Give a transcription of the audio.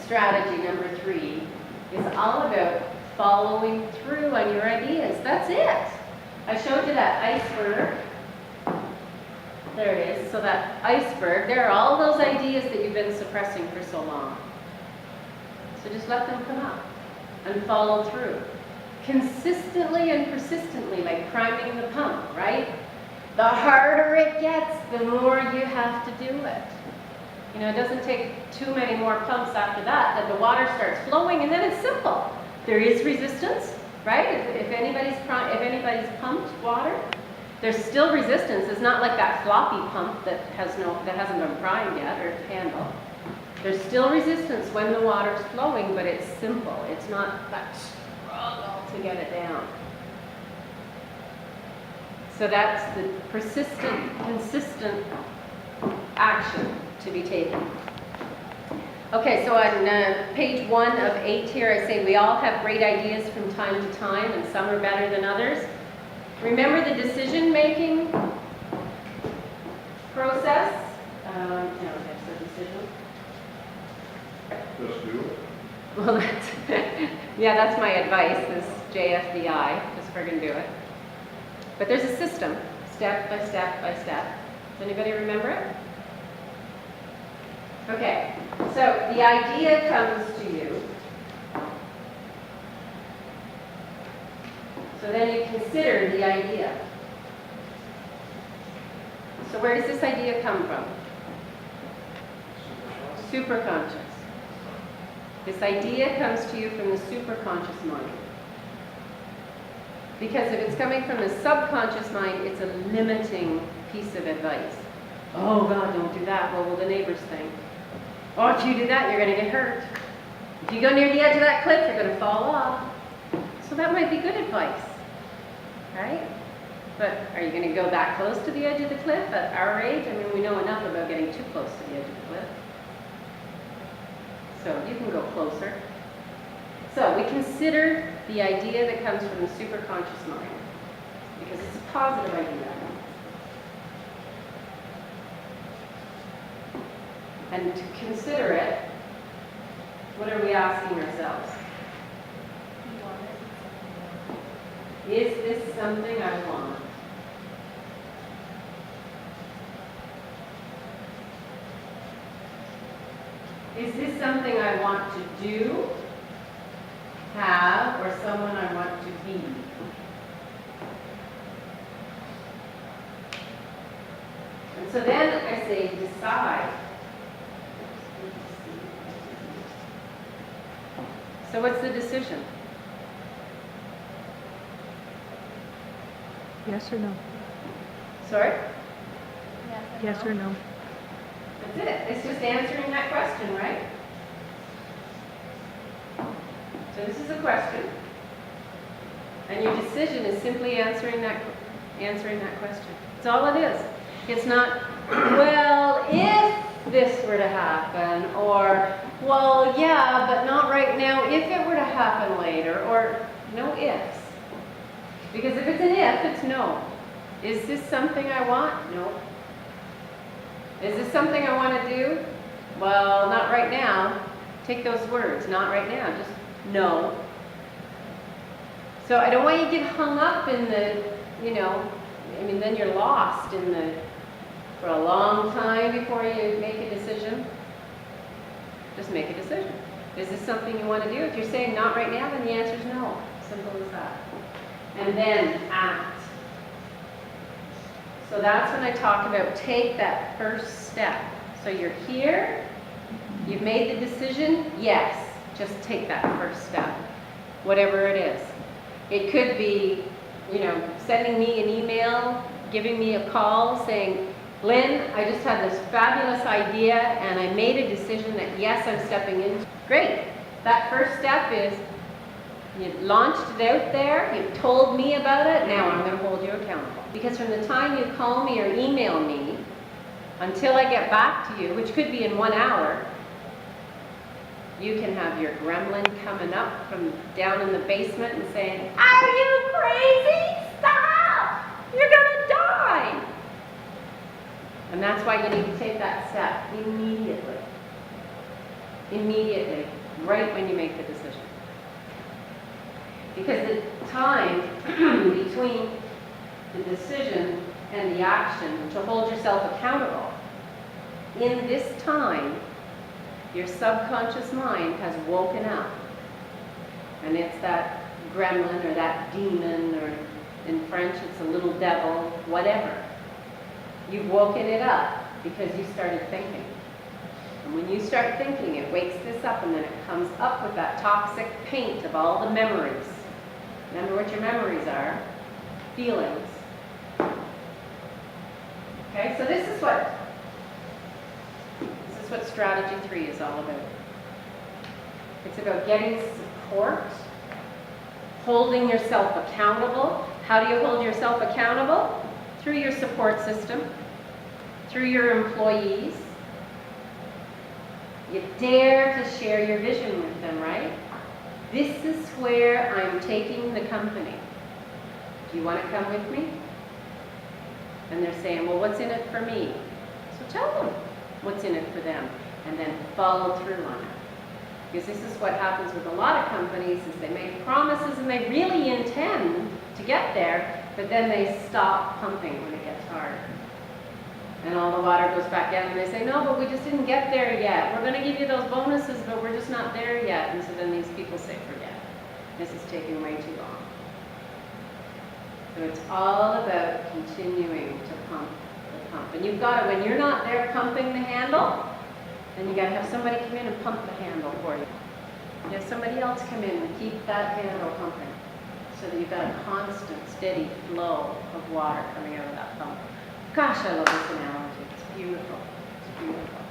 strategy number 3 is all about following through on your ideas. That's it. I showed you that iceberg. There it is. So that iceberg, there are all those ideas that you've been suppressing for so long. So just let them come up and follow through. Consistently and persistently, like priming the pump, right? The harder it gets, the more you have to do it. You know, it doesn't take too many more pumps after that the water starts flowing, and then it's simple. There is resistance, right? If anybody's pumped water, there's still resistance. It's not like that floppy pump that hasn't been primed yet or handle. There's still resistance when the water's flowing, but it's simple. It's not that struggle to get it down. So that's the persistent, consistent action to be taken. Okay, so on page 1 of 8 here, I say we all have great ideas from time to time, and some are better than others. Remember the decision-making process? No, that's the decision. Just do it. Well, that's my advice, is JFDI, just friggin' do it. But there's a system, step by step by step. Does anybody remember it? Okay, so the idea comes to you. So then you consider the idea. So where does this idea come from? Superconscious. This idea comes to you from the superconscious mind. Because if it's coming from the subconscious mind, it's a limiting piece of advice. Oh God, don't do that. What will the neighbors think? Oh, if you do that, you're going to get hurt. If you go near the edge of that cliff, you're going to fall off. So that might be good advice, right? But are you going to go that close to the edge of the cliff at our age? I mean, we know enough about getting too close to the edge of the cliff. So you can go closer. So we consider the idea that comes from the superconscious mind, because it's a positive idea. And to consider it, what are we asking ourselves? Is this something I want? Is this something I want to do, have, or someone I want to be? And so then I say decide. So what's the decision? Yes or no? Sorry? Yes or no? That's it. It's just answering that question, right? So this is a question. And your decision is simply answering that question. That's all it is. It's not, well, if this were to happen, or, well, yeah, but not right now, if it were to happen later, or no ifs. Because if it's an if, it's no. Is this something I want? No. Is this something I want to do? Well, not right now. Take those words, not right now, just no. So I don't want you to get hung up in the, then you're lost for a long time before you make a decision. Just make a decision. Is this something you want to do? If you're saying not right now, then the answer is no. Simple as that. And then act. So that's when I talk about take that first step. So you're here, you've made the decision, yes, just take that first step, whatever it is. It could be, sending me an email, giving me a call, saying, Lynn, I just had this fabulous idea and I made a decision that yes, I'm stepping in. Great. That first step is you've launched it out there, you've told me about it, now I'm going to hold you accountable. Because from the time you call me or email me until I get back to you, which could be in 1 hour, you can have your gremlin coming up from down in the basement and saying, are you crazy? Stop! You're going to die! And that's why you need to take that step immediately. Immediately. right when you make the decision. Because the time between the decision and the action to hold yourself accountable, in this time, your subconscious mind has woken up. And it's that gremlin or that demon, or in French it's a little devil, whatever. You've woken it up because you started thinking. And when you start thinking, it wakes this up, and then it comes up with that toxic paint of all the memories. Remember what your memories are? Feelings. Okay, so this is what strategy 3 is all about. It's about getting support, holding yourself accountable. How do you hold yourself accountable? Through your support system, through your employees. You dare to share your vision with them, right? This is where I'm taking the company. Do you want to come with me? And they're saying, well, what's in it for me? So tell them what's in it for them, and then follow through on it. Because this is what happens with a lot of companies, is they make promises and they really intend to get there, but then they stop pumping when it gets hard. And all the water goes back down, and they say, no, but we just didn't get there yet. We're going to give you those bonuses, but we're just not there yet. And so then these people say, forget it. This is taking way too long. So it's all about continuing to pump the pump. And you've got to, when you're not there pumping the handle, then you've got to have somebody come in and pump the handle for you. You have somebody else come in and keep that handle pumping, so that you've got a constant, steady flow of water coming out of that pump. Gosh, I love this analogy. It's beautiful. It's beautiful.